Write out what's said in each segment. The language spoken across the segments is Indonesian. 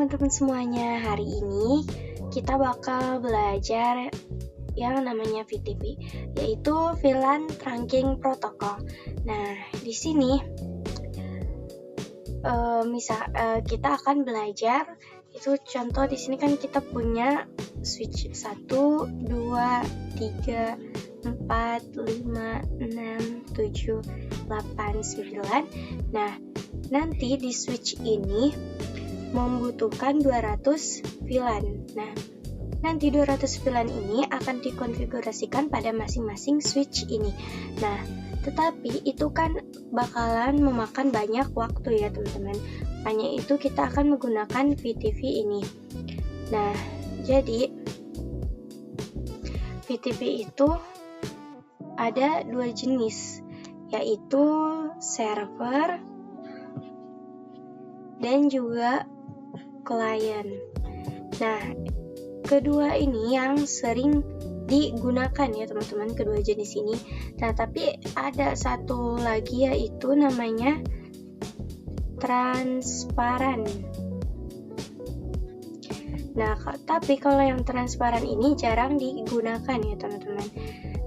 teman-teman semuanya, hari ini kita bakal belajar yang namanya VTP, yaitu VLAN Trunking Protocol. Nah, di sini kita akan belajar itu contoh. Di sini kan kita punya switch 1, 2, 3, 4, 5, 6, 7, 8, 9. Nah, nanti di switch ini membutuhkan 200 VLAN. Nah, nanti 200 VLAN ini akan dikonfigurasikan pada masing-masing switch ini. Nah, tetapi itu kan bakalan memakan banyak waktu ya teman-teman. Hanya itu kita akan menggunakan VTP ini. Nah, jadi VTP itu ada dua jenis, yaitu server dan juga klien. Nah, kedua ini yang sering digunakan ya teman-teman, kedua jenis ini. Nah, tapi ada satu lagi yaitu namanya transparan. Nah, tapi kalau yang transparan ini jarang digunakan ya teman-teman.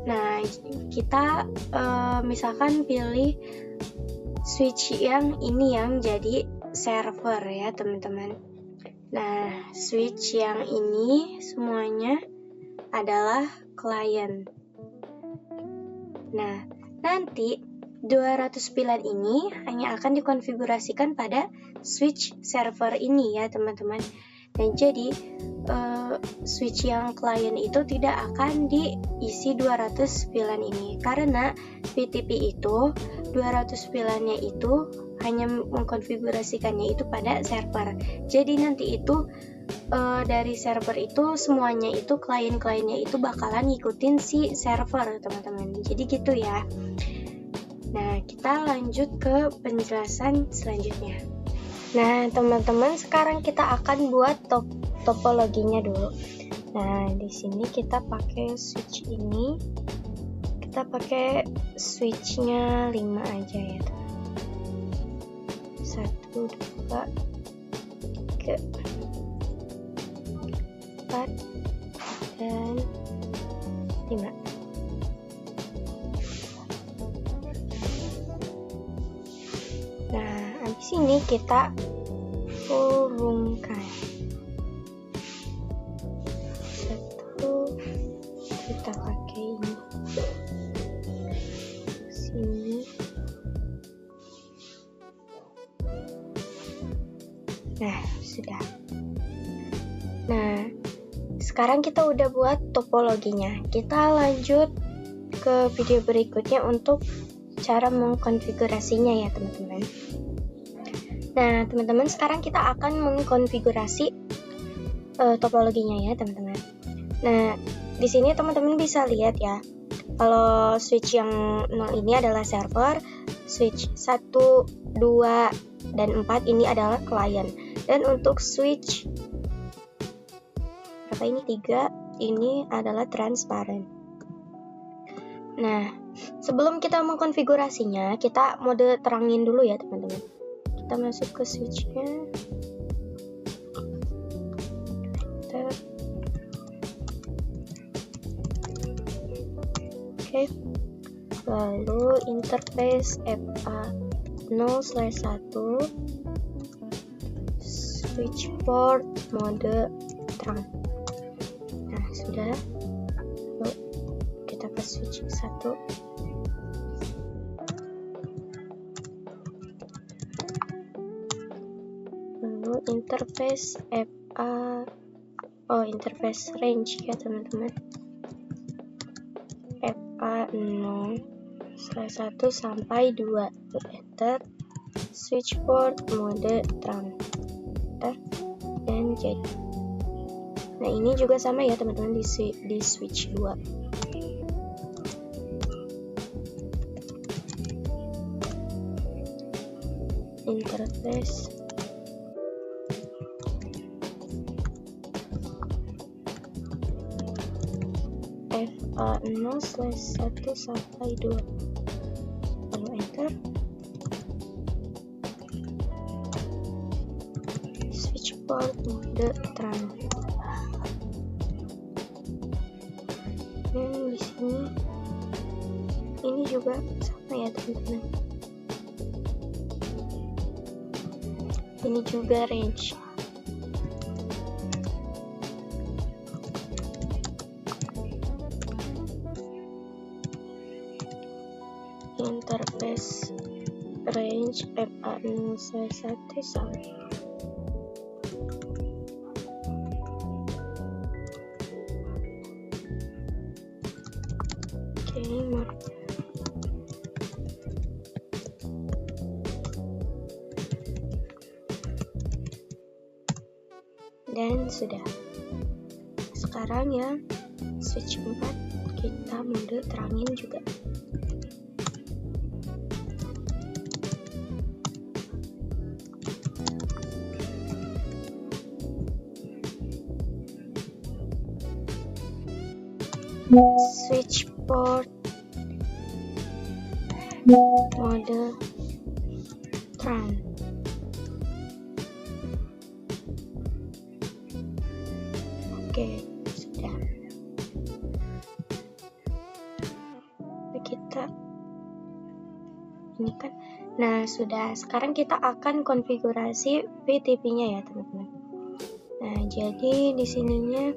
Nah, kita misalkan pilih switch yang ini yang jadi server ya teman-teman. Nah, switch yang ini semuanya adalah klien. Nah, nanti 200 VLAN ini hanya akan dikonfigurasikan pada switch server ini ya teman-teman. Dan jadi switch yang klien itu tidak akan diisi 200 VLAN ini, karena VTP itu 200 VLAN-nya itu hanya mengkonfigurasikannya itu pada server. Jadi nanti itu dari server itu semuanya itu klien-kliennya itu bakalan ngikutin si server teman-teman. Jadi gitu ya. Nah, kita lanjut ke penjelasan selanjutnya. Nah, teman-teman, sekarang kita akan buat topologinya dulu. Nah, di sini kita pakai switch ini. Kita pakai switchnya 5 aja ya, teman. 1, 2, 3, 4, dan 5. Nah, habis ini kita hubungkan. 1, kita pakai ini. Sini. Nah, sudah. Nah, sekarang kita udah buat topologinya. Kita lanjut ke video berikutnya untuk cara mengkonfigurasinya ya teman-teman. Nah, teman-teman, sekarang kita akan mengkonfigurasi topologinya ya teman-teman. Nah, di sini teman-teman bisa lihat ya, kalau switch yang 0 ini adalah server, switch 1, 2, dan 4 ini adalah klien. Dan untuk switch berapa ini? 3 ini adalah transparan. Nah, sebelum kita mengkonfigurasinya, kita mode terangin dulu ya teman-teman. Kita masuk ke switchnya. Oke. Lalu interface FA0/1 switch port mode terang. Nah, sudah. Lalu kita ke switch 1. Lalu interface interface range ya teman-teman. FA0/1 sampai 2. Enter. Switch port mode terang. Dan jadi. Nah, ini juga sama ya teman-teman di switch 2. Interface FA0/1 sampai 2. Lalu enter. Switch password mode tran. Dan di sini ini juga sama ya teman-teman. Ini juga range. Interface range FA011. Dan sudah. Sekarang ya switch 4 kita mode terangin juga. Switch port mode tran. Oke, sudah. Kita ini kan. Nah, sudah. Sekarang kita akan konfigurasi VTP-nya ya, teman-teman. Nah, jadi di sininya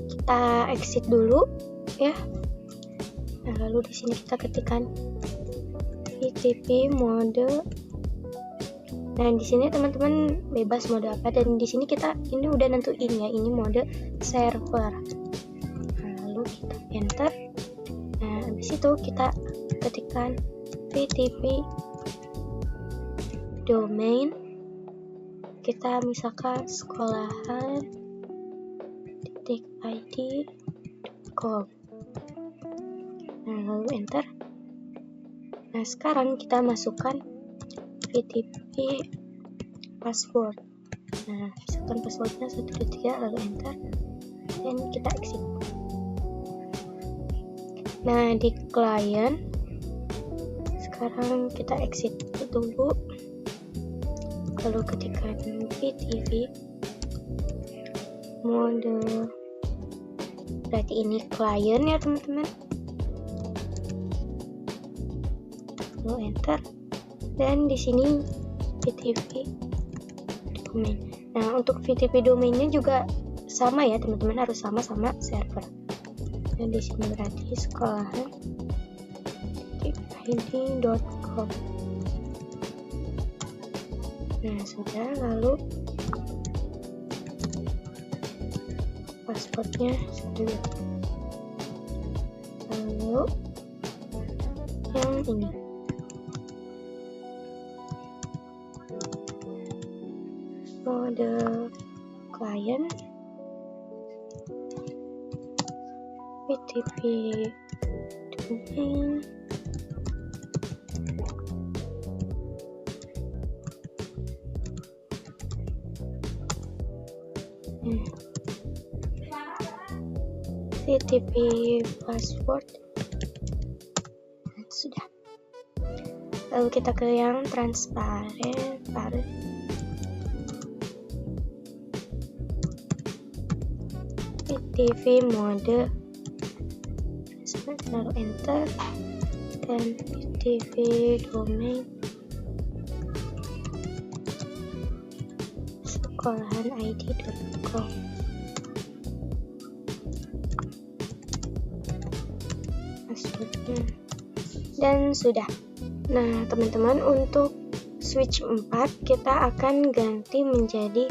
kita exit dulu ya. Nah, lalu di sini kita ketikkan VTP mode. Nah, di sini teman-teman bebas mode apa, dan di sini kita ini udah nentuin ya, ini mode server. Nah, lalu kita enter. Nah, habis itu kita ketikkan VTP domain. Kita misalkan sekolahan.id.com. Nah, lalu enter. Nah, sekarang kita masukkan VTP password. Nah, misalkan passwordnya 123, lalu enter, dan kita exit. Nah, di client sekarang kita exit dulu, lalu ketikkan VTP mode, berarti ini client ya teman-teman, lalu enter. Dan di sini VTP domain. Nah, untuk VTP domainnya juga sama ya teman-teman, harus sama-sama server. Dan di sini berarti sekolahan.id.com. Nah, sudah. Lalu passwordnya dulu. Lalu yang ini. Mode client VTP domain. VTP password. Sudah. Lalu kita ke yang transparent. VTP mode, lalu enter, dan VTP domain sekolahan.id.com. Passwordnya, dan sudah. Nah, teman-teman, untuk switch 4 kita akan ganti menjadi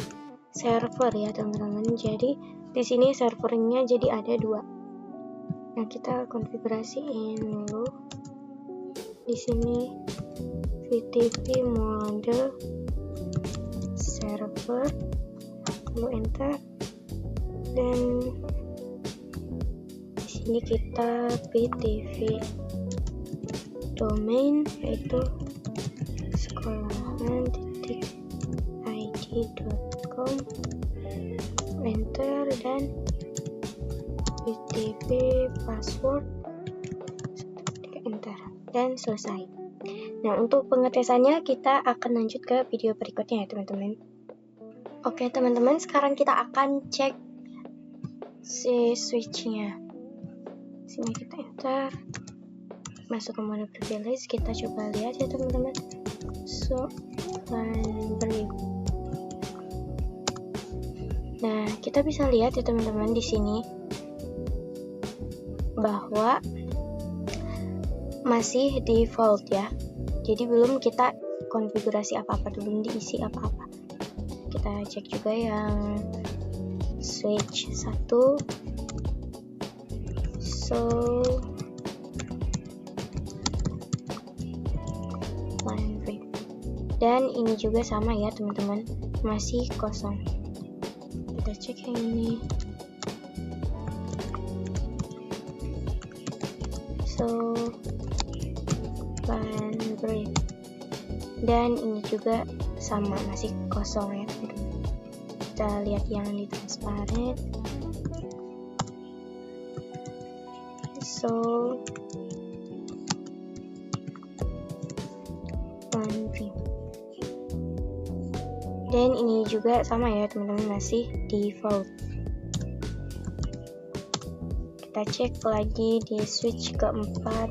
server ya teman-teman. Jadi di sini servernya jadi ada 2. Nah, kita konfigurasiin dulu. Di sini VTP mode server, lalu enter, dan di sini kita VTP domain yaitu sekolahan.id.com, enter, dan VTP password, enter, dan selesai. Nah, untuk pengetesannya kita akan lanjut ke video berikutnya ya teman-teman. Oke teman-teman, sekarang kita akan cek si switch-nya. Sini kita enter, masuk ke mode privilege, kita coba lihat ya teman-teman. So, library. Nah, kita bisa lihat ya teman-teman di sini bahwa masih default ya. Jadi belum kita konfigurasi apa-apa, belum diisi apa-apa. Kita cek juga yang switch 1. So, laundry. Dan ini juga sama ya teman-teman, masih kosong. Kita cek yang ini. So, laundry. Dan ini juga sama, masih kosong ya teman-teman. Kita lihat yang di transparent. So, laundry. Dan ini juga sama ya teman-teman, masih default. Kita cek lagi di switch keempat.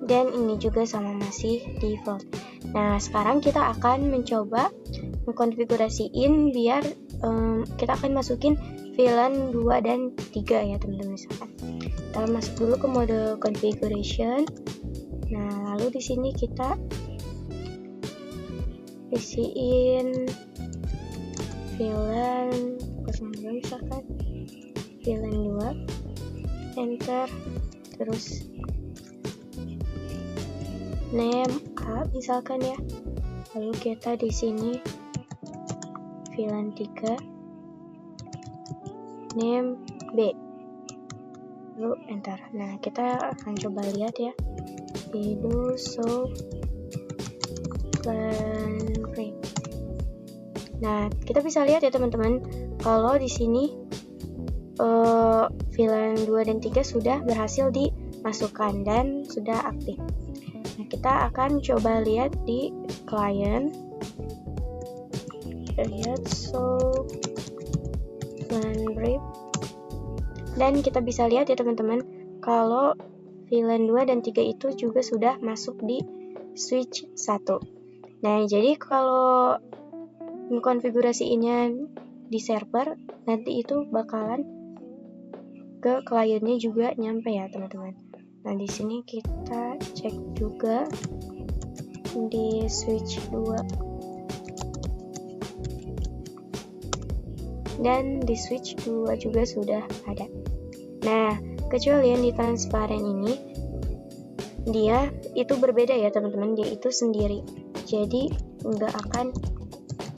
Dan ini juga sama, masih default. Nah, sekarang kita akan mencoba mengkonfigurasiin biar kita akan masukin VLAN 2 dan 3 ya teman-teman. Misalkan kita masuk dulu ke mode configuration. Nah, lalu di sini kita isiin VLAN 02 misalkan, VLAN 2, enter, terus name A misalkan ya. Lalu kita di sini VLAN 3, name B, lalu enter. Nah, kita akan coba lihat ya. Itu so laundry. Nah, kita bisa lihat ya teman-teman, kalau di sini VLAN 2 dan 3 sudah berhasil dimasukkan dan sudah aktif. Nah, kita akan coba lihat di client. Lihat so laundry. Dan kita bisa lihat ya teman-teman, kalau VLAN 2 dan 3 itu juga sudah masuk di switch 1. Nah, jadi kalau mengkonfigurasinya di server, nanti itu bakalan ke kliennya juga nyampe ya teman-teman. Nah, di sini kita cek juga di switch 2 dan di switch 2 juga sudah ada. Nah, kecuali yang di transparan ini, dia itu berbeda ya teman-teman, dia itu sendiri, jadi nggak akan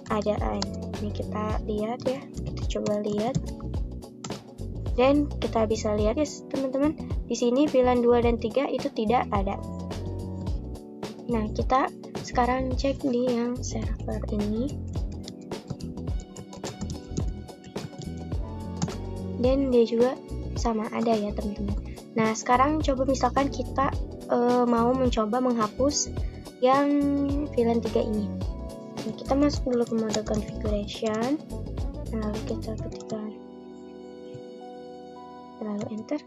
adaan. Ini kita lihat ya, kita coba lihat. Dan kita bisa lihat ya teman-teman, di sini VLAN 2 dan 3 itu tidak ada. Nah, kita sekarang cek di yang server ini. Dan dia juga sama ada ya teman-teman. Nah, sekarang coba misalkan kita mau mencoba menghapus yang VLAN 3 ini. Nah, kita masuk dulu ke mode configuration. Lalu kita ketikkan, lalu enter.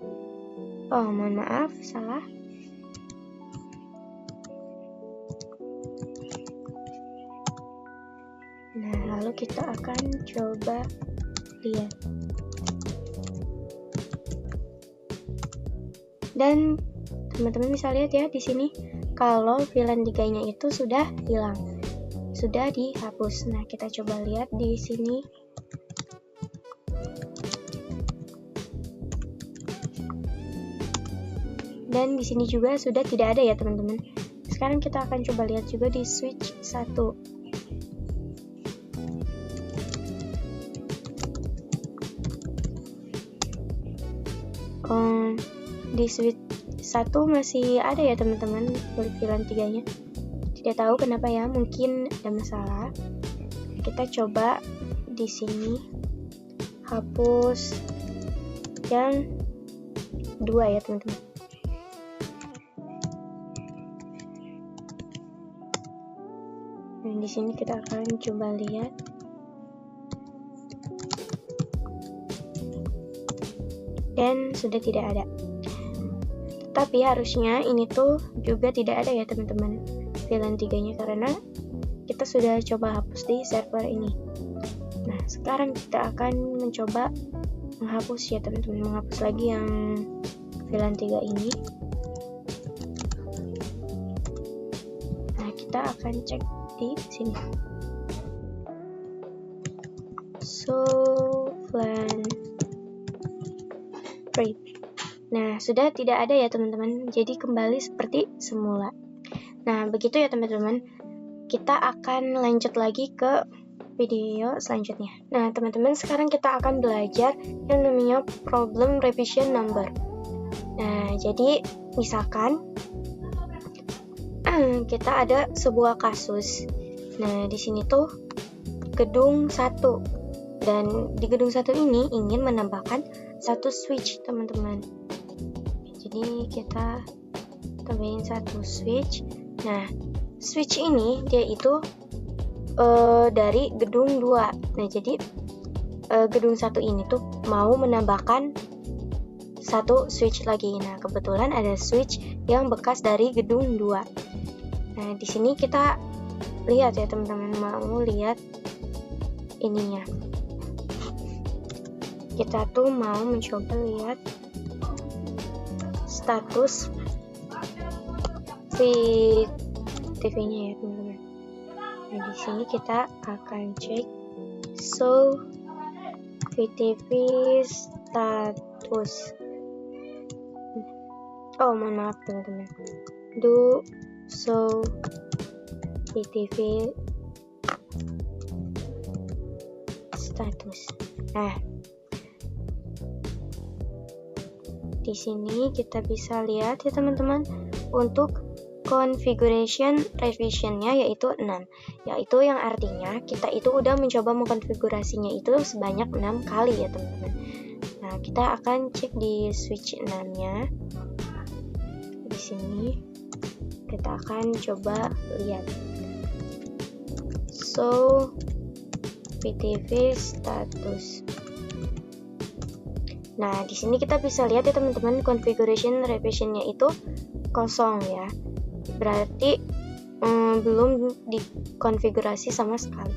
Oh, mohon maaf, salah. Nah, lalu kita akan coba lihat. Dan teman-teman bisa lihat ya di sini, kalau VLAN 3-nya itu sudah hilang, sudah dihapus. Nah, kita coba lihat di sini. Dan di sini juga sudah tidak ada ya teman-teman. Sekarang kita akan coba lihat juga di switch 1. Di switch 1 masih ada ya teman-teman VLAN 3-nya. Tidak tahu kenapa ya, mungkin ada masalah. Kita coba di sini hapus yang 2 ya teman-teman. Dan di sini kita akan coba lihat. Dan sudah tidak ada. Tapi harusnya ini tuh juga tidak ada ya teman-teman, VLAN 3-nya, karena kita sudah coba hapus di server ini. Nah, sekarang kita akan mencoba menghapus ya teman-teman, menghapus lagi yang VLAN 3 ini. Nah, kita akan cek di sini. So, VLAN free. Nah, sudah tidak ada ya teman-teman, jadi kembali seperti semula. Nah, begitu ya teman-teman. Kita akan lanjut lagi ke video selanjutnya. Nah, teman-teman, sekarang kita akan belajar yang namanya problem revision number. Nah, jadi misalkan kita ada sebuah kasus. Nah, di sini tuh gedung 1. Dan di gedung 1 ini ingin menambahkan satu switch, teman-teman. Jadi kita tambahin satu switch. Nah, switch ini dia itu dari gedung 2. Nah, jadi gedung 1 ini tuh mau menambahkan satu switch lagi. Nah, kebetulan ada switch yang bekas dari gedung 2. Nah, di sini kita lihat ya teman-teman, mau lihat ininya. Kita tuh mau mencoba lihat status VTV-nya ya teman-teman. Nah, di sini kita akan cek show VTV status. Oh, mohon maaf teman-teman. Do show VTV status. Nah, di sini kita bisa lihat ya teman-teman, untuk configuration revisionnya yaitu 6, yaitu yang artinya kita itu udah mencoba mengkonfigurasinya itu sebanyak 6 kali ya teman-teman. Nah, kita akan cek di switch 6-nya. Di sini kita akan coba lihat so VTV status. Nah, di sini kita bisa lihat ya teman-teman, configuration revisionnya itu kosong ya. Berarti belum dikonfigurasi sama sekali.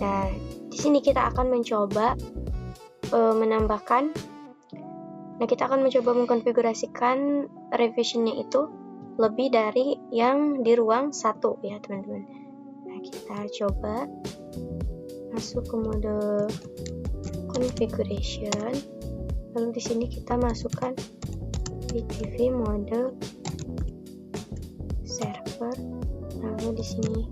Nah, di sini kita akan mencoba menambahkan. Nah, kita akan mencoba mengkonfigurasikan revisionnya itu lebih dari yang di ruang 1 ya teman-teman. Nah, kita coba masuk ke mode configuration. Lalu di sini kita masukkan VTV mode server. Lalu di sini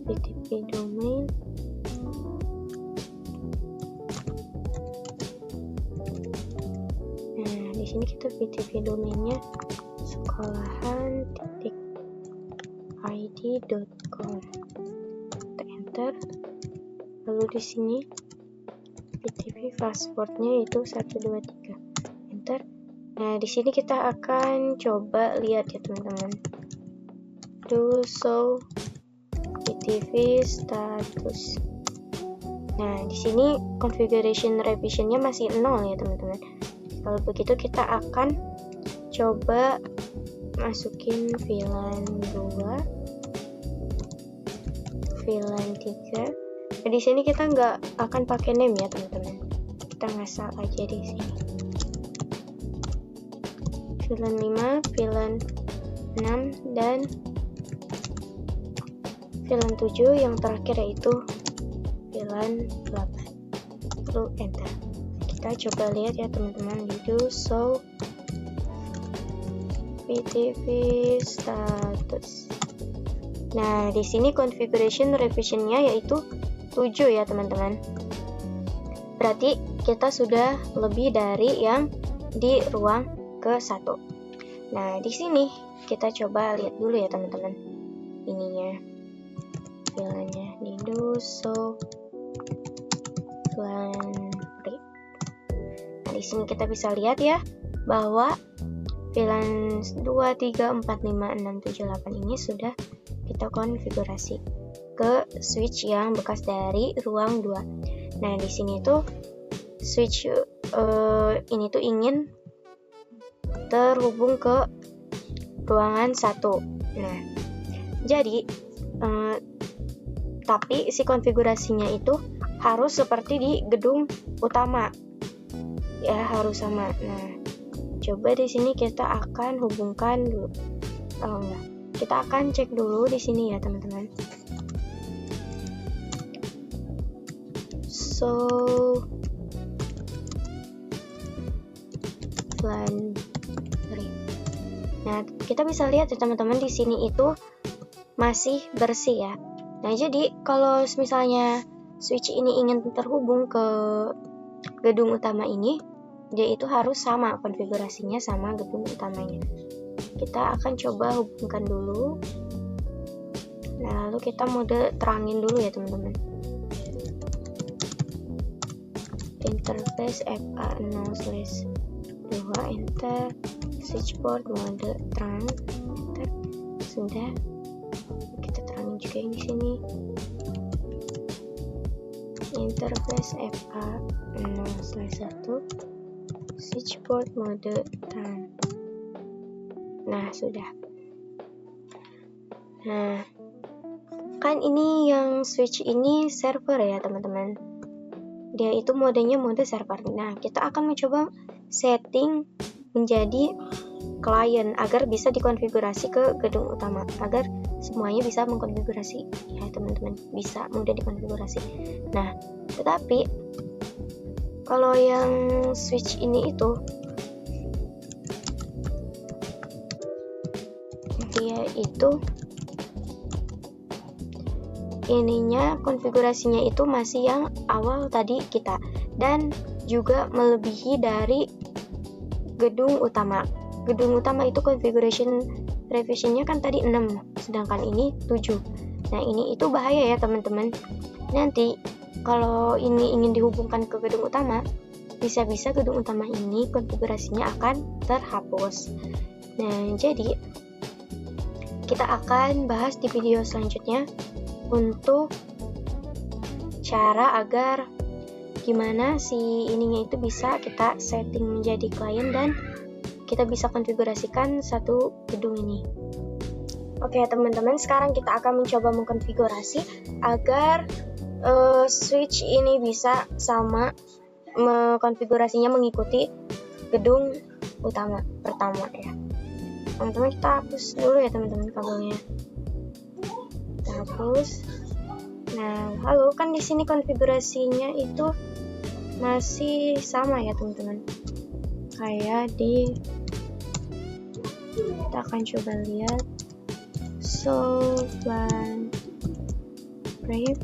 VTV domain. Nah, di sini kita VTV domainnya sekolahan.id.com. Kita enter. Lalu di sini VTV passwordnya itu 123. Enter. Nah, di sini kita akan coba lihat ya teman-teman. Do show VTV status. Nah, di sini configuration revisionnya masih 0 ya teman-teman. Kalau begitu kita akan coba masukin VLAN 2, VLAN 3. Nah, di sini kita nggak akan pakai name ya teman-teman. Kita ngasal aja di sini. VLAN 5, VLAN 6, dan VLAN 7 yang terakhir yaitu VLAN 8. Lalu enter. Kita coba lihat ya teman-teman, di do show VTV status. Nah, di sini configuration revisionnya yaitu 7 ya teman-teman. Berarti kita sudah lebih dari yang di ruang ke-1. Nah, di sini kita coba lihat dulu ya teman-teman. Ininya. VLAN-nya di do show VLAN free. Nah, di sini kita bisa lihat ya bahwa VLAN 2, 3, 4, 5, 6, 7, 8 ini sudah kita konfigurasi ke switch yang bekas dari ruang 2. Nah, di sini tuh switch ini tuh ingin terhubung ke ruangan 1. Nah, jadi tapi si konfigurasinya itu harus seperti di gedung utama. Ya, harus sama. Nah, coba di sini kita akan hubungkan dulu. Oh enggak. Kita akan cek dulu di sini ya, teman-teman. So, plan 3. Nah, kita bisa lihat ya teman-teman, di sini itu masih bersih ya. Nah, jadi kalau misalnya switch ini ingin terhubung ke gedung utama ini, dia itu harus sama konfigurasinya sama gedung utamanya. Kita akan coba hubungkan dulu. Nah, lalu kita mode terangin dulu ya teman-teman. Interface FA0/2 enter, switchboard mode terang enter. Sudah. Kita terangin juga yang di sini. Interface FA0/1 switchboard mode terang. Nah, sudah. Nah, kan ini yang switch ini server ya teman-teman. Dia itu modenya mode server. Nah, kita akan mencoba setting menjadi client agar bisa dikonfigurasi ke gedung utama, agar semuanya bisa mengkonfigurasi ya teman-teman, bisa mudah dikonfigurasi. Nah, tetapi kalau yang switch ini itu dia itu ininya konfigurasinya itu masih yang awal tadi kita, dan juga melebihi dari gedung utama. Gedung utama itu configuration revisionnya kan tadi 6, sedangkan ini 7. Nah, ini itu bahaya ya teman-teman. Nanti kalau ini ingin dihubungkan ke gedung utama, bisa-bisa gedung utama ini konfigurasinya akan terhapus. Nah, jadi kita akan bahas di video selanjutnya untuk cara agar gimana si ininya itu bisa kita setting menjadi klien dan kita bisa konfigurasikan satu gedung ini. Oke teman-teman, sekarang kita akan mencoba mengkonfigurasi agar switch ini bisa sama konfigurasinya mengikuti gedung utama pertama ya. Teman-teman, kita hapus dulu ya teman-teman kabelnya. Kita hapus. Nah, lalu kan di sini konfigurasinya itu masih sama ya teman-teman, kayak di kita akan coba lihat plan brief.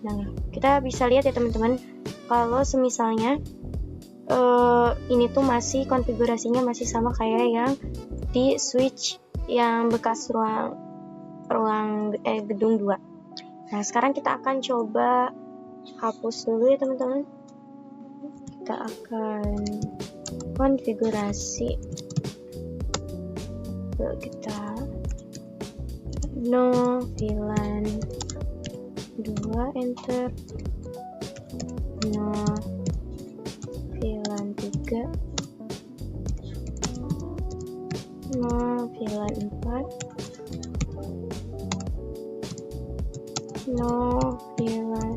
Nah, kita bisa lihat ya teman-teman, kalau semisalnya ini tuh masih konfigurasinya masih sama kayak yang di switch yang bekas ruang gedung 2. Nah, sekarang kita akan coba hapus dulu ya teman-teman. Kita akan konfigurasi. Kita no VLAN 2 enter, no VLAN 3, no VLAN 4, no VLAN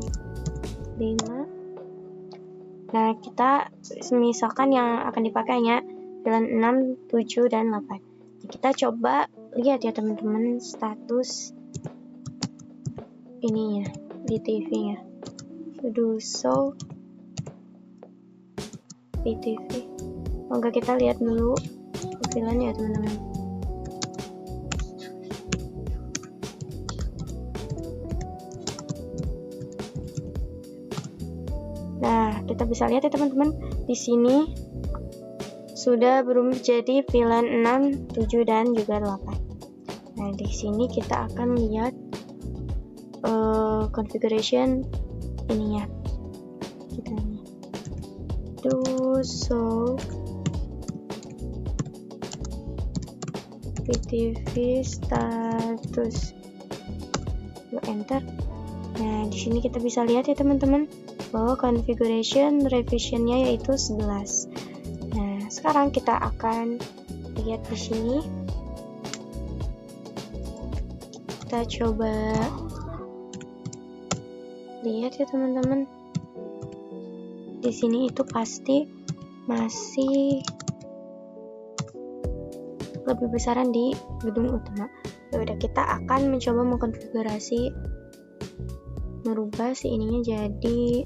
5. Nah, kita misalkan yang akan dipakainya VLAN 6, 7, dan 8. Nah, kita coba lihat ya teman-teman status ininya di TV-nya. So di TV. Moga kita lihat dulu VLAN ya teman-teman. Nah, kita bisa lihat ya teman-teman, di sini sudah berubah jadi VLAN 6, 7, dan juga 8. Nah, di sini kita akan lihat configuration ininya. Kita do so PTV status. Enter. Nah, di sini kita bisa lihat ya teman-teman bahwa configuration revisionnya yaitu 11. Nah, sekarang kita akan lihat di sini. Kita coba lihat ya teman-teman. Di sini itu pasti masih lebih besaran di gedung utama. Ya udah, kita akan mencoba mengkonfigurasi, merubah si ininya jadi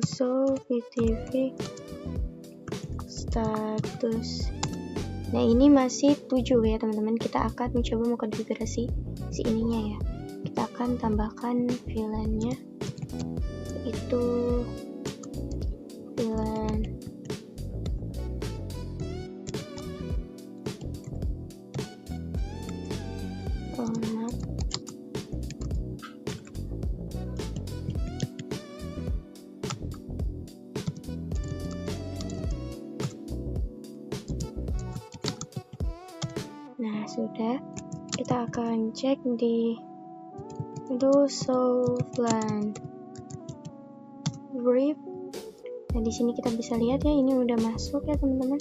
show PTV status. Nah, ini masih 7 ya teman-teman. Kita akan mencoba mengkonfigurasi si ininya ya. Kita akan tambahkan VLAN-nya, yaitu VLAN format Nah, sudah. Kita akan cek di show VLAN brief. Nah, di sini kita bisa lihat ya, ini udah masuk ya teman-teman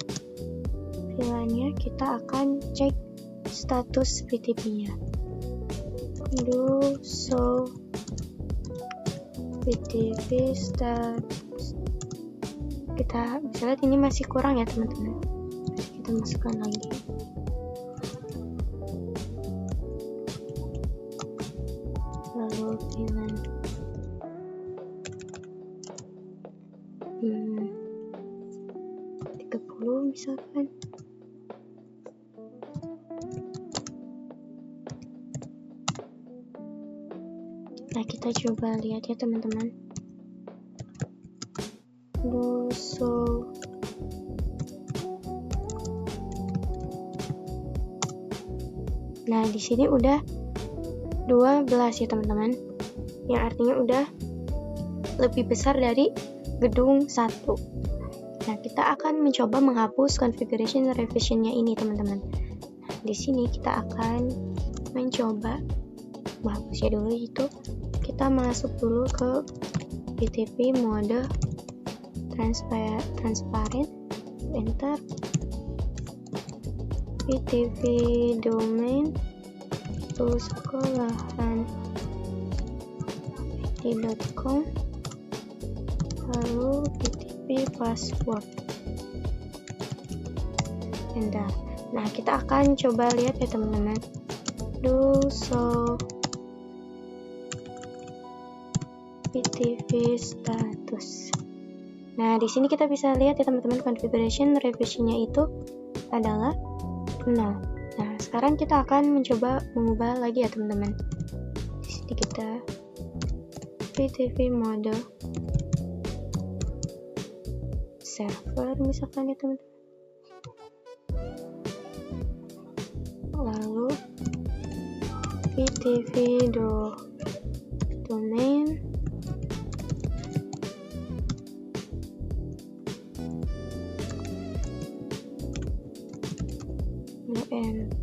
VLAN-nya. Kita akan cek status PTP-nya. Show PTP status. Kita bisa lihat ini masih kurang ya teman-teman. Kita masukkan lagi. Lalu VLAN 30 misalkan. Nah, kita coba lihat ya teman-teman. Nah, di sini udah 12 ya teman-teman, yang artinya udah lebih besar dari gedung 1. Nah, kita akan mencoba menghapus configuration revisionnya ini teman-teman. Nah, di sini kita akan mencoba menghapusnya dulu. Itu kita masuk dulu ke PTP mode transparent, enter. PTP domain sekolahan IT.com, lalu PTP password, enter. Nah, kita akan coba lihat ya teman-teman. Show PTV status. Nah, di sini kita bisa lihat ya teman-teman, configuration revisionnya itu adalah 0. Nah, sekarang kita akan mencoba mengubah lagi ya teman-teman. Di sini kita PTV mode server misalkan ya teman-teman. Lalu PTV domain UN.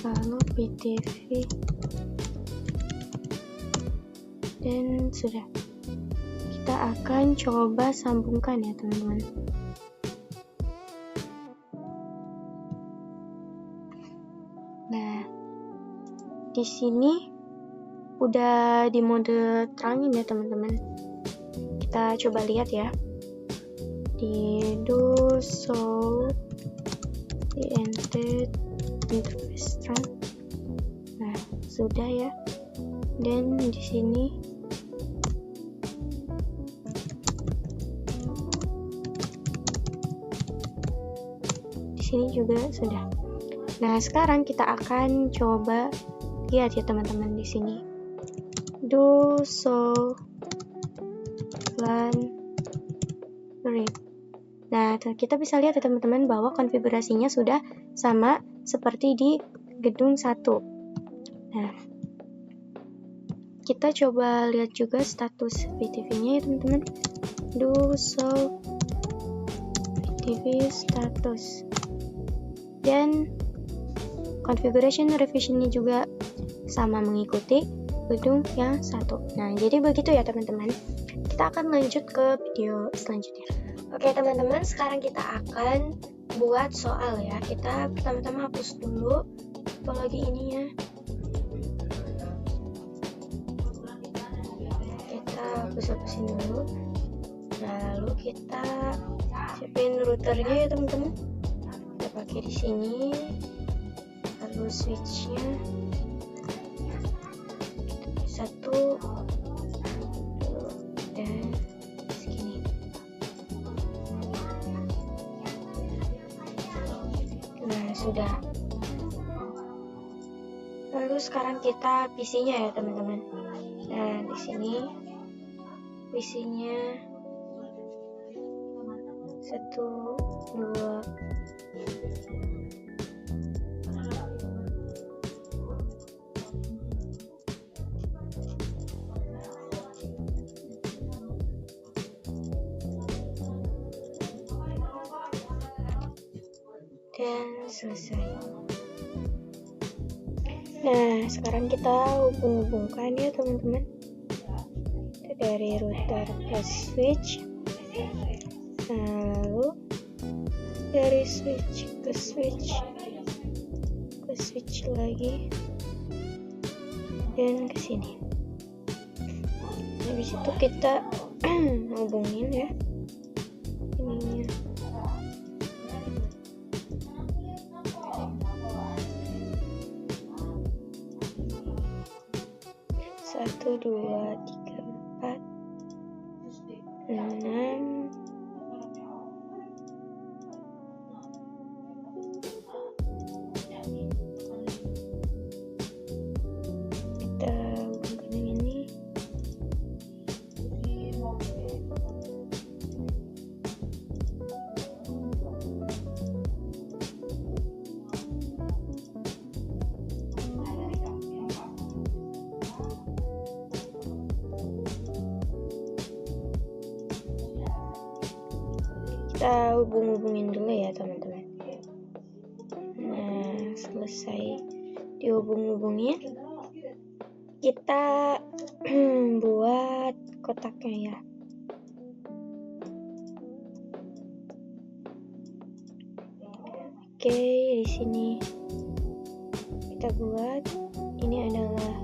Lalu PTV, dan sudah. Kita akan coba sambungkan ya teman-teman. Nah, di sini udah di mode terangin ya teman-teman. Kita coba lihat ya di show the interface terang. Nah, sudah ya. Dan di sini juga sudah. Nah, sekarang kita akan coba lihat ya teman-teman di sini. Show VLAN brief. Nah, kita bisa lihat ya teman-teman bahwa konfigurasinya sudah sama seperti di gedung 1. Nah, kita coba lihat juga status VTV-nya ya teman-teman. Do show VTV status. Dan configuration revision-nya juga sama mengikuti gedung yang satu. Nah, jadi begitu ya teman-teman. Kita akan lanjut ke video selanjutnya. Oke teman-teman, sekarang kita akan buat soal ya. Kita pertama-tama hapus dulu topologi ini ya. Kita hapus-hapusin dulu. Lalu kita siapin routernya ya teman-teman. Kita pakai di sini. Lalu switchnya satu, dan segini. Nah, sudah. Lalu sekarang kita PC-nya ya teman-teman. Nah, di sini PC-nya 1, 2. Dan selesai. Nah, sekarang kita hubung-hubungkan ya teman-teman. Dari router ke switch. Lalu dari switch ke switch lagi, dan ke sini. Habis itu kita hubungin ya ininya. Satu, 2, 3, 4, 6. Kita hubungkan yang ini. Kita hubung-hubungin dulu ya teman-teman. Nah, selesai dihubung-hubungin, kita buat kotaknya ya. Oke, di sini kita buat, ini adalah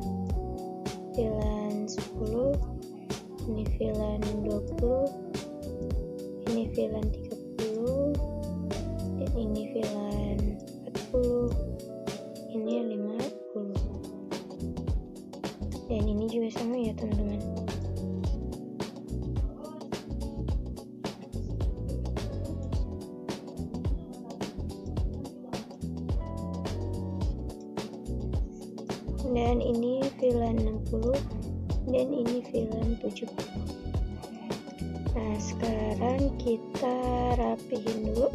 VLAN 10, ini VLAN 20, ini VLAN 30, dan ini VLAN 40, ini 50, dan ini juga sama ya teman-teman. Dan ini VLAN 60, dan ini VLAN 70. Nah, sekarang kita rapihin dulu.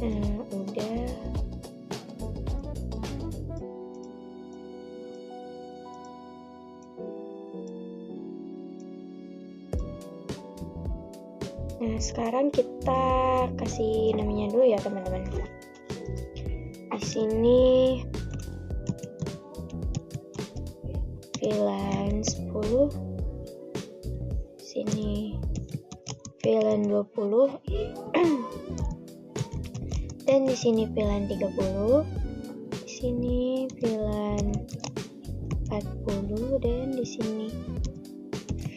Nah, udah. Nah, sekarang kita kasih namanya dulu ya teman-teman. Di sini VLAN 10, sini VLAN 20, dan di sini VLAN 30, di sini VLAN 40, dan di sini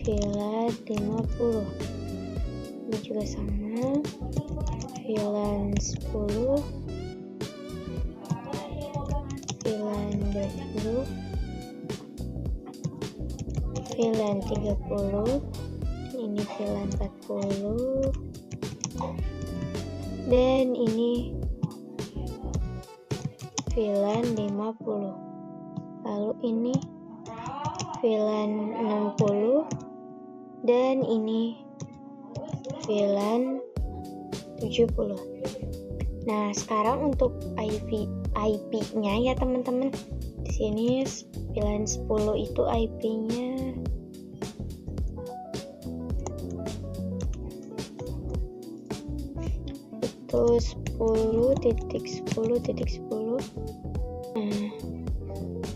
VLAN 50. Ini juga sama, VLAN 10, VLAN 20, VLAN 30, ini VLAN 40, dan ini VLAN 50. Lalu ini VLAN 60, dan ini VLAN 70. Nah, sekarang untuk IP-nya ya teman-teman. Di sini 910 itu IP-nya itu 10.10.10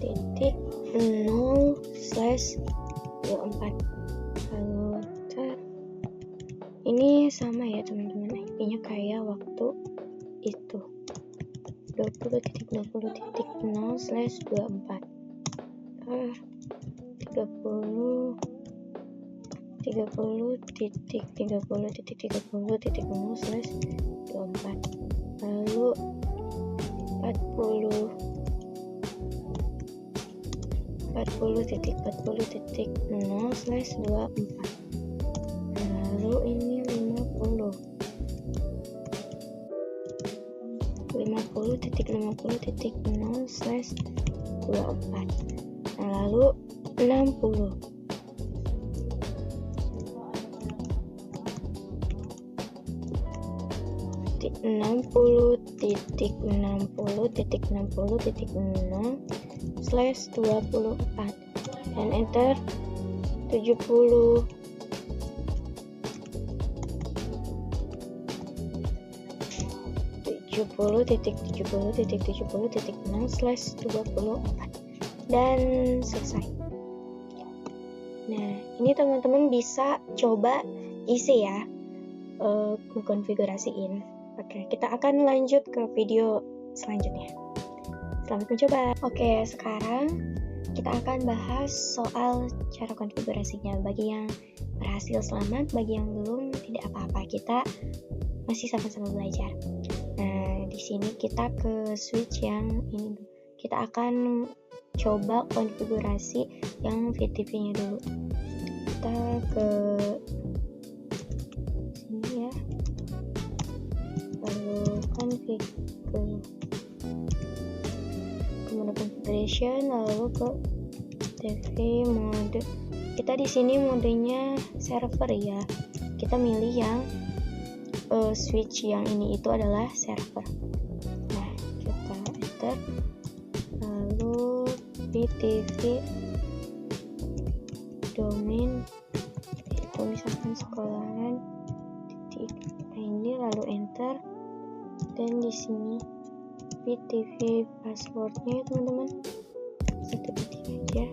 titik 0/24. Lalu ini sama ya teman-teman, IP-nya kayak waktu itu 20.20.0/24 30.30.30.0/24 lalu 40.40.0/24 lalu ini 50.50.0/24 lalu 60 60.60.60.0/24 dan enter 70 70.70.70.0/24 dan selesai. Nah, ini teman-teman bisa coba isi ya, konfigurasiin. Oke, kita akan lanjut ke video selanjutnya. Selamat mencoba. Oke, sekarang kita akan bahas soal cara konfigurasinya. Bagi yang berhasil selamat, bagi yang belum tidak apa-apa, kita masih sama-sama belajar. Nah, di sini kita ke switch yang ini. Kita akan coba konfigurasi yang VTV-nya dulu. Kita ke sini ya. Lalu kan ke mode configuration, lalu ke TV mode. Kita di sini modenya server ya. Kita milih yang switch yang ini itu adalah server. Nah, kita enter lalu VTV domain itu misalkan sekolahan ini, lalu enter dan di sini VTV passwordnya teman-teman 1 detik aja,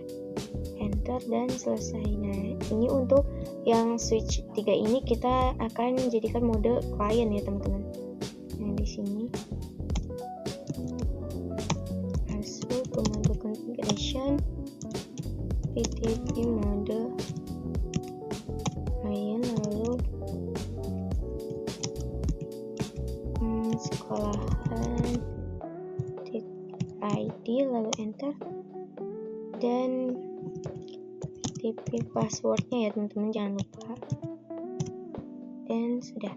enter dan selesai. Nah, ini untuk yang switch 3 ini kita akan jadikan mode client ya teman-teman. Nah, di sini masuk ke mode configuration, VTV mode client, lalu sekolahan ID, lalu enter dan VTV passwordnya ya teman-teman, jangan lupa, dan sudah.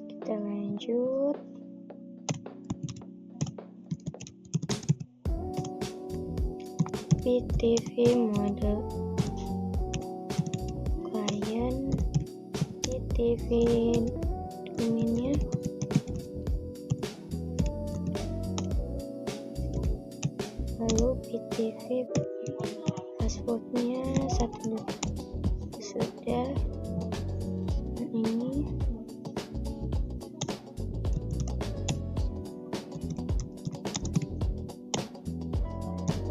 Kita lanjut. VTV mode client, VTV domainnya lalu VTV passwordnya 1 sudah. Ini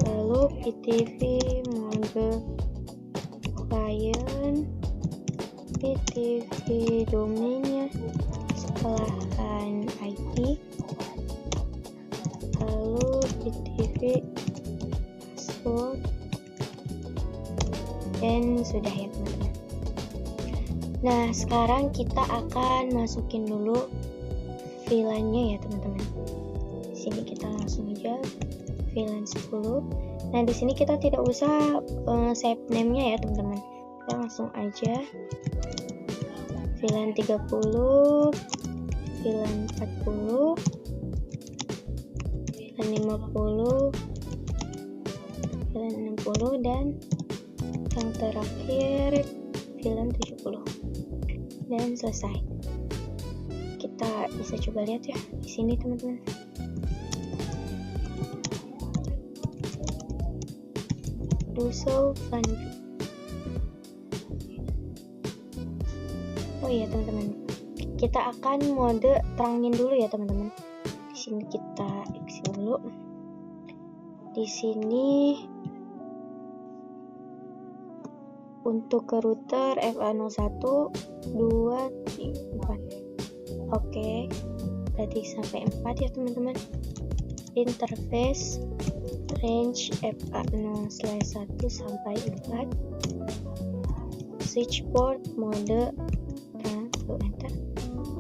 lalu VTV mode client, VTV domainnya sekolahan IT, lalu VTV password dan sudah ya teman-teman. Nah, sekarang kita akan masukin dulu VLAN-nya ya teman-teman. Di sini kita langsung aja VLAN 10. Nah, di sini kita tidak usah save name-nya ya teman-teman. Kita langsung aja VLAN 30, VLAN 40, VLAN 50, VLAN 60 dan yang terakhir VLAN 70 dan selesai. kita bisa coba lihat ya di sini teman-teman. Do so lanjut. Oh iya teman-teman, kita akan mode terangin dulu ya teman-teman. Di sini kita exit dulu. Di sini untuk ke router FA01 2 3 4. Oke, berarti sampai 4 ya teman-teman. Interface range FA0/1 sampai 4. Switch port mode enter,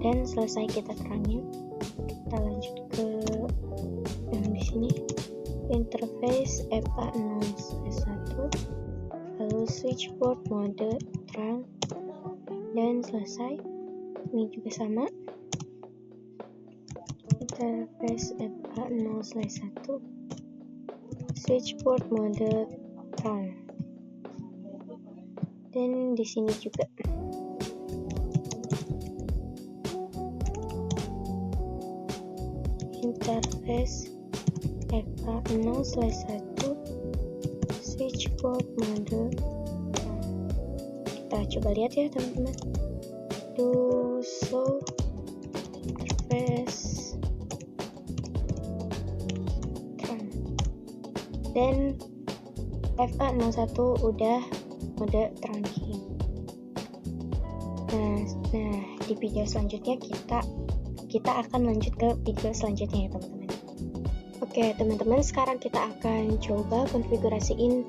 dan selesai kita terangin. Kita lanjut ke yang di sini, interface FA0/1, lalu switch port mode terang, dan selesai. Ini juga sama, interface FA0/1, switch port mode terang, dan di sini juga. Interface FA0/1, switch port mode. Kita coba lihat ya teman-teman. Do so interface terang, dan FA01 udah mode trunking. Nah di video selanjutnya kita akan lanjut ke video selanjutnya ya teman-teman. Oke teman-teman, sekarang kita akan coba konfigurasiin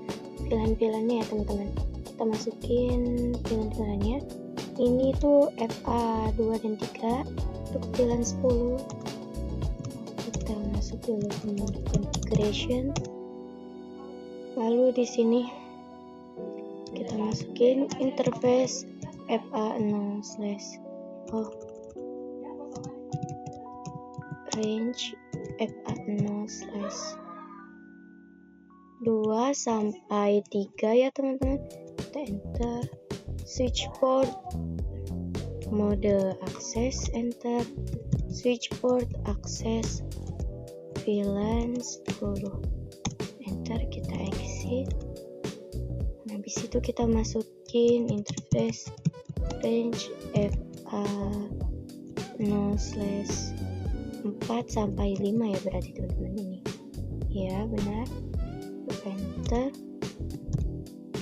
VLAN-nya ya teman-teman. Kita masukin VLAN-nya. Ini tuh FA2 dan 3 untuk VLAN 10. Kita masuk dulu ke mode configuration. Lalu di sini kita masukin interface FA0/range FA0/2 sampai 3 ya teman-teman. Kita enter. Switch port mode akses, enter. Switch port akses VLAN 10, enter. Kita exit. Nah, habis itu kita masukin interface range FA0/4 sampai 5 ya berarti teman-teman ini. Ya, benar. Enter.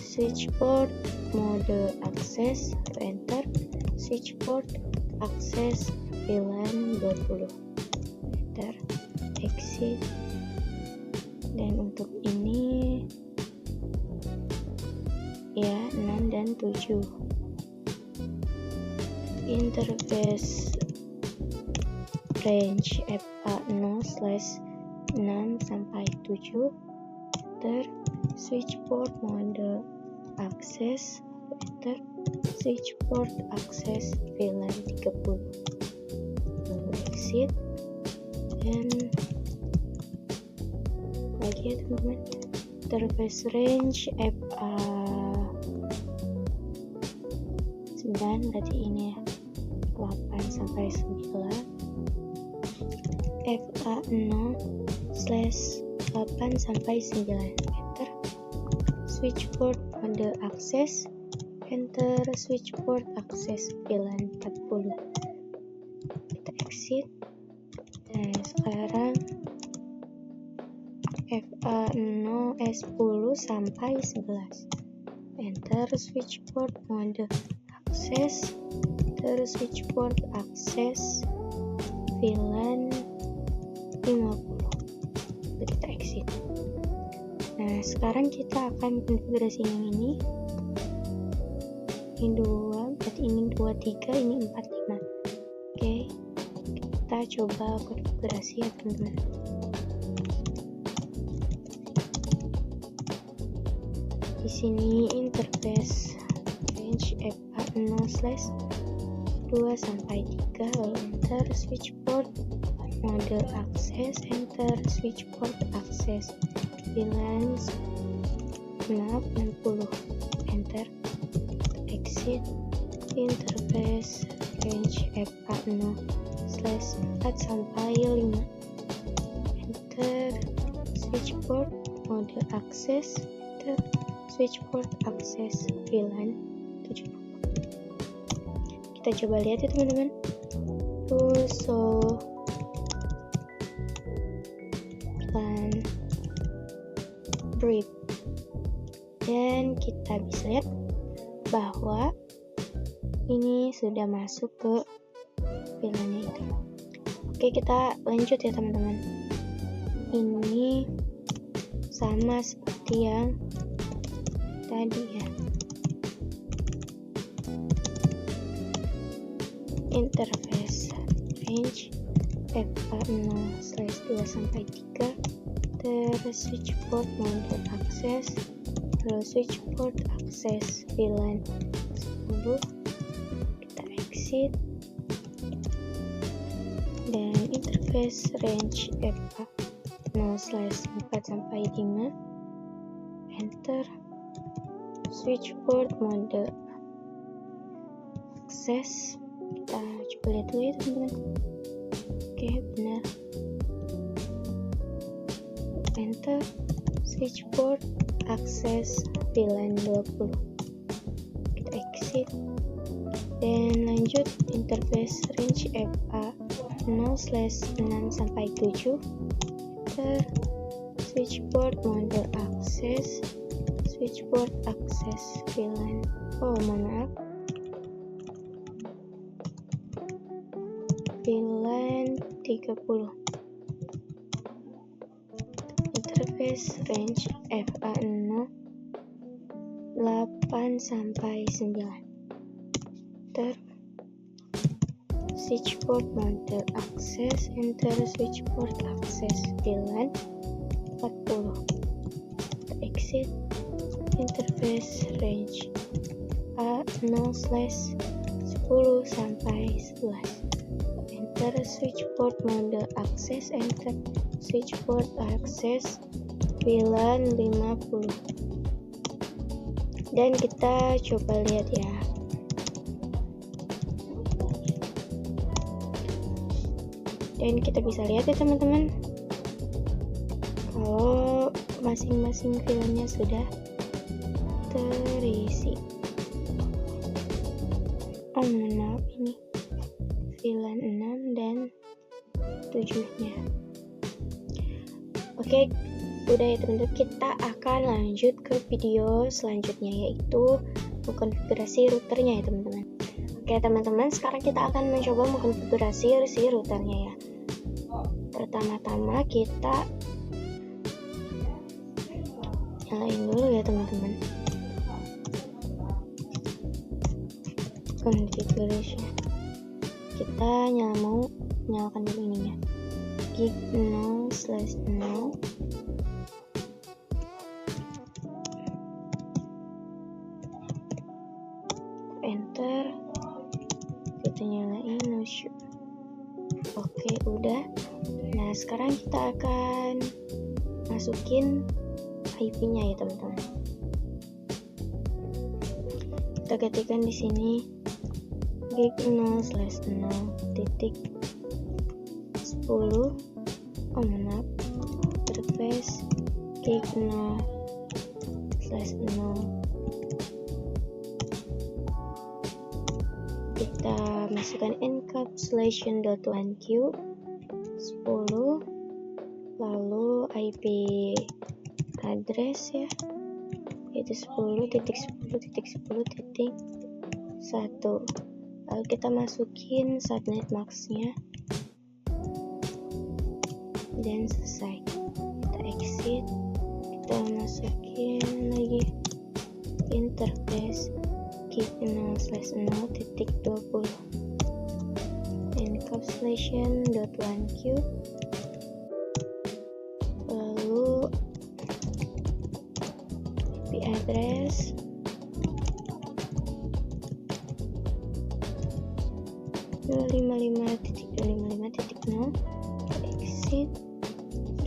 Switch port mode akses, enter. Switch port akses VLAN 20, enter. Exit. Dan untuk ini ya 6 dan 7. Interface range FA0/6 sampai 7, enter. Switch port mode akses, enter. Switch port akses VLAN 30, lalu exit. Dan lagi ya teman-teman, interface range FA9, berarti ini ya 8 sampai 9. FA0/8 sampai 9, enter. Switch port mode akses, enter. Switch port akses VLAN 40, kita exit. Nah sekarang FA0/10 sampai 11, enter. Switch port mode akses, enter. Switch port akses VLAN 50, kita exit. Nah sekarang kita akan konfigurasi yang ini 2, berarti ini 2, 3, ini 4, 5. Oke, kita coba konfigurasi ya teman-teman. Di sini interface range FA0/2 sampai 3, lalu enter. Switch port mode akses, enter. Switch port akses VLAN 60, enter. Exit. Interface range FA0/4 sampai 5. Enter switch port mode akses, enter switch port akses VLAN 70. Kita coba lihat ya teman-teman. So LAN brief, dan kita bisa lihat bahwa ini sudah masuk ke VLAN-nya itu. Oke, kita lanjut ya teman-teman. Ini sama seperti yang tadi ya. Interface range FA0/2 sampai 3, terus switch port mode akses, lalu switch port akses VLAN 10. Kita exit, dan interface range FA0/4 sampai 5. Enter switch port mode akses. Kita coba lihat dulu ya teman-teman. Oke, benar. Enter switch port akses VLAN 20. Kita exit, dan lanjut interface range FA0/6 sampai 7. Enter switch port mode akses, switch port akses VLAN, VLAN 30. Interface range FA0/8 sampai 9. Enter switch port mode akses, enter switch port akses VLAN 40. Kita exit, interface range A0/10 sampai 11. Enter switch port mode akses, enter switch port akses VLAN 50. Dan kita coba lihat ya. Dan kita bisa lihat ya teman-teman, kalau masing-masing VLAN-nya sudah terisi. Maaf, ini VLAN 6 dan 7-nya. Oke, udah ya teman-teman, kita akan lanjut ke video selanjutnya, yaitu mengkonfigurasi routernya ya teman-teman. Oke teman-teman, sekarang kita akan mencoba mengkonfigurasi si routernya ya. Pertama-tama kita nyalain dulu ya teman-teman. Configuration, kita mau nyalakan dulu ininya, gig 0/0. Enter, kita nyalain no show. Oke, udah. Nah, sekarang kita akan masukin IP-nya ya teman-teman. Kita ketikkan di sini gig 0/0.10, interface gig 0/0. Kita masukkan encapsulation.1q 10, lalu IP address ya, yaitu 10.10.10.1. Lalu kita masukin subnet max-nya dan selesai. Kita exit, kita masukin lagi interface gig 0/0.20, encapsulation.1q, lalu IP address .255.255.0. Exit,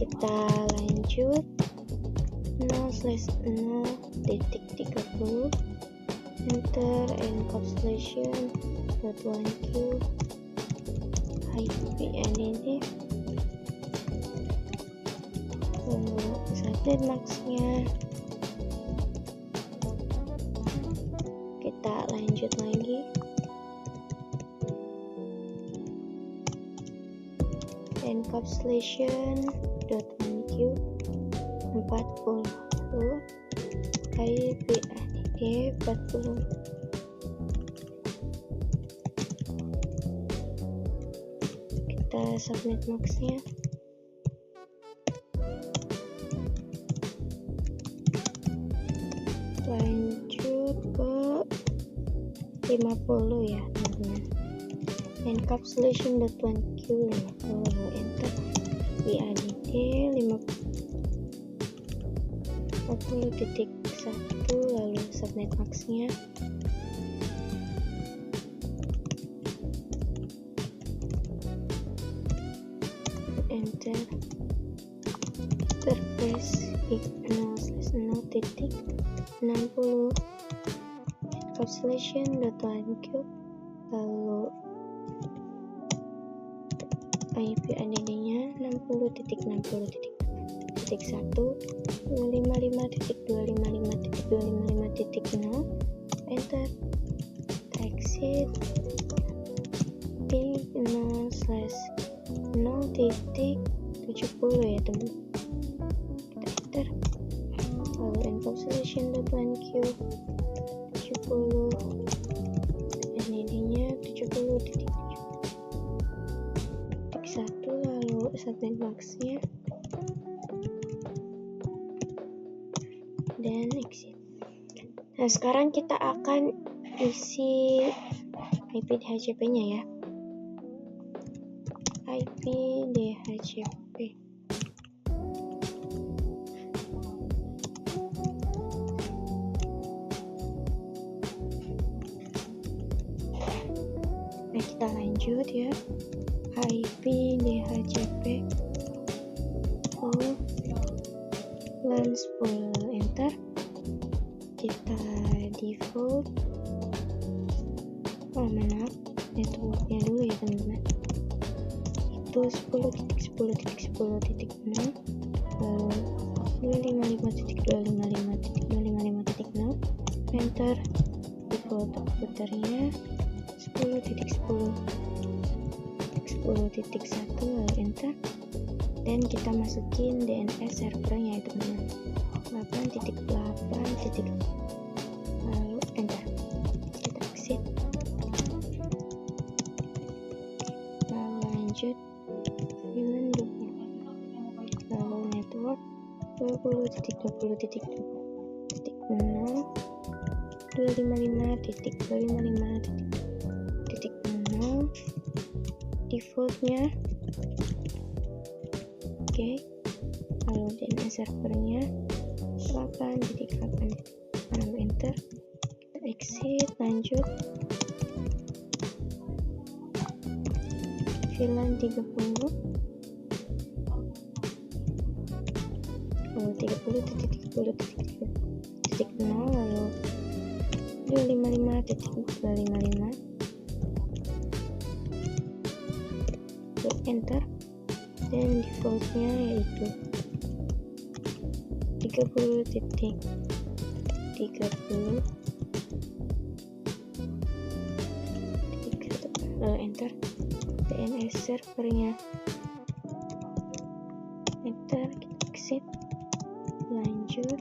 kita lanjut 0/0.30, enter encapsulation .1q IP add subnet max-nya. Kita lanjut lagi. Encapsulation.1q 40 IP add 40. Kita subnet max-nya. Lanjut ke 50 ya teman-teman. Encapsulation.1q 50, enter. VADD 40.1 lalu subnet max-nya. Enter. Interface 0/0.60 encapsulation.1q lalu IP add-nya 60.60.1 255.255.255.0 enter. Exit di 0/0.70 ya teman. Kita enter. Lalu encapsulation.1q 70 add-nya 70.1 lalu subnet max-nya dan exit. Nah, sekarang kita akan isi IP DHCP-nya ya. IP DHCP. Nah, kita lanjut ya. IP DHCP LAN 10 enter. Kita default networknya dulu ya teman-teman. Itu 10.10.10.6 lalu 255.255.255.0 enter. Default routernya 10.10.10.1 lalu enter. Dan kita masukin DNS servernya ya teman-teman, 8.8. lalu enter. Kita exit. Lalu lanjut VLAN 20 lalu network 20.20.0 255.255.0 defaultnya. Oke. Lalu DNS servernya 8.8 lalu enter. Kita exit. Lanjut VLAN 30 lalu 30.30.0 lalu 255.255 lalu enter. Dan defaultnya yaitu 30.30 lalu enter. DNS servernya enter. Kita exit. Lanjut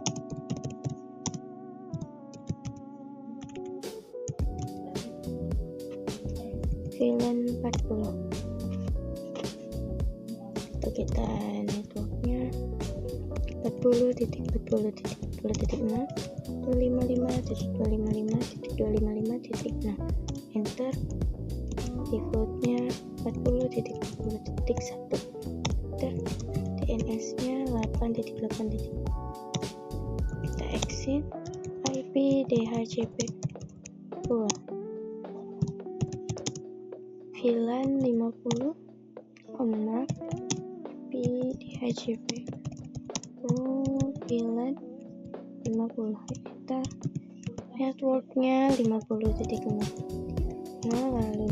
VLAN 40 atau kita networknya 40.40.0 255.255.255.0 enter. Defaultnya 40.40.1 enter. DNS-nya 8.8. Kita exit. IP DHCP VLAN 50 IP DHCP VLAN 50 kita networknya 50.0 0 lalu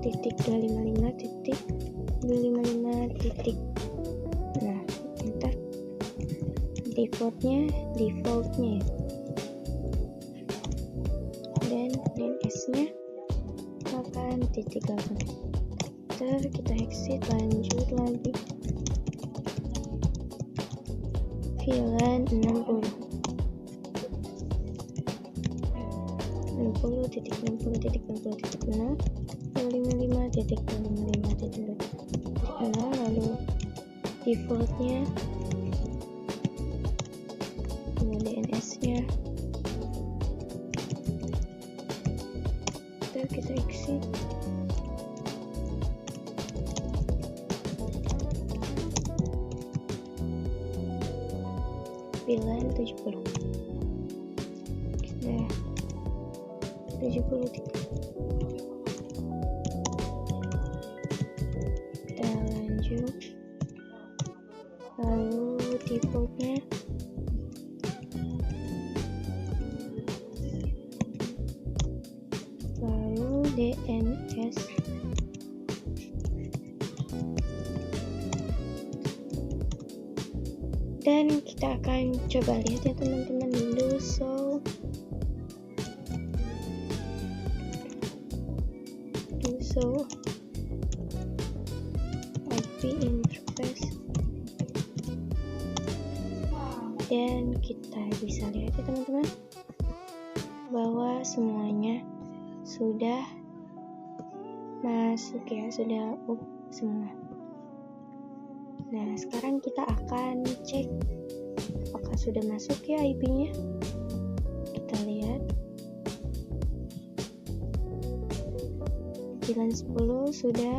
255.255.255. Nah, enter. Defaultnya dan DNS nya akan titik 8. Kita exit, lanjut lagi VLAN 60.60.60.0 lalu defaultnya DNS nya. Kita exit, VLAN 70. Kita 70 titik. Kita lanjut, lalu defaultnya lalu DNS dan kita akan coba lihat ya teman-teman dulu. So IP interface, dan kita bisa lihat ya teman-teman bahwa semuanya sudah masuk ya, sudah semua. Nah, sekarang kita akan cek apakah sudah masuk ya IP-nya. Kita lihat VLAN 10 sudah,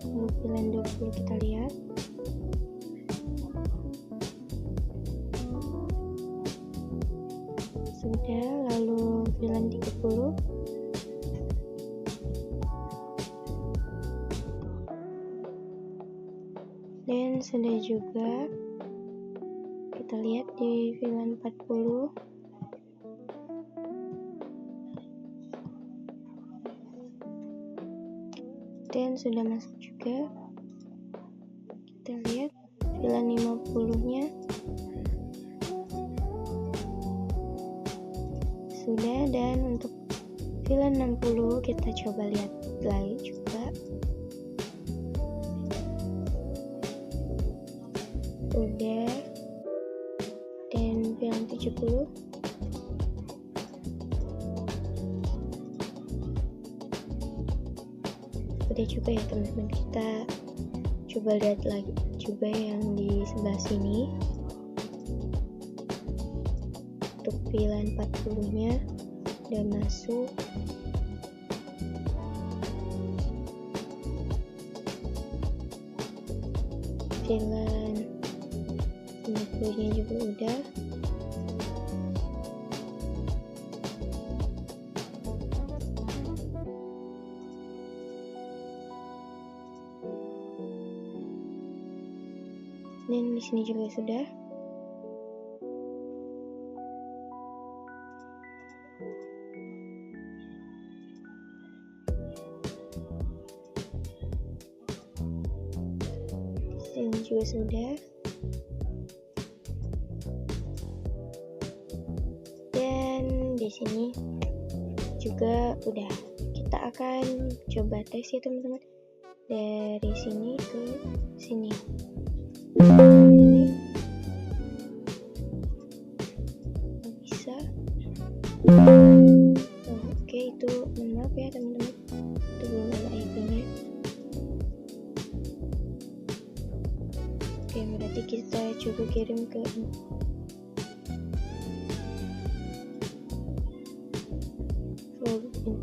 lalu VLAN 20 kita lihat. Sudah, lalu VLAN 30. Dan sudah juga, kita lihat di VLAN 40. Dan sudah masuk juga. Kita lihat VLAN 50-nya. Sudah, dan untuk VLAN 60 kita coba lihat lagi juga. Udah, dan VLAN 70 udah juga ya teman-teman. Kita coba lihat lagi juga yang di sebelah sini. Untuk VLAN 40 nya udah masuk. VLAN 50 nya juga udah. Dan di sini juga sudah. Dan juga sudah. Dan di sini juga udah. Kita akan coba tes ya teman-teman. Dari sini ke sini. Ini bisa. Oke, itu maaf ya teman-teman, itu belum ada IP-nya. Oke, berarti kita coba kirim ke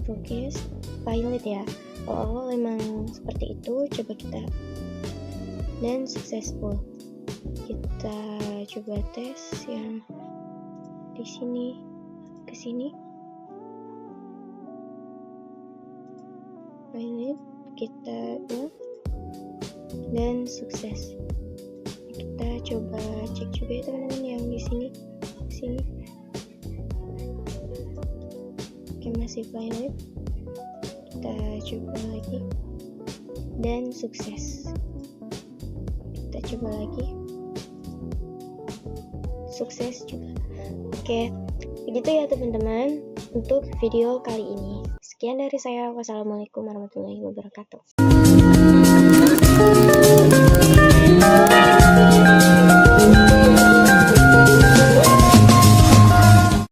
progress pilot ya. Awal emang seperti itu, coba kita, dan successful. Kita coba tes yang di sini ke sini. Pilot kita dan sukses. Kita coba cek juga ya teman-teman yang di sini, sini. Oke, masih valid. Kita coba lagi dan sukses. Kita coba lagi, sukses juga. Oke, begitu ya teman-teman untuk video kali ini. Sekian dari saya. Wassalamualaikum warahmatullahi wabarakatuh.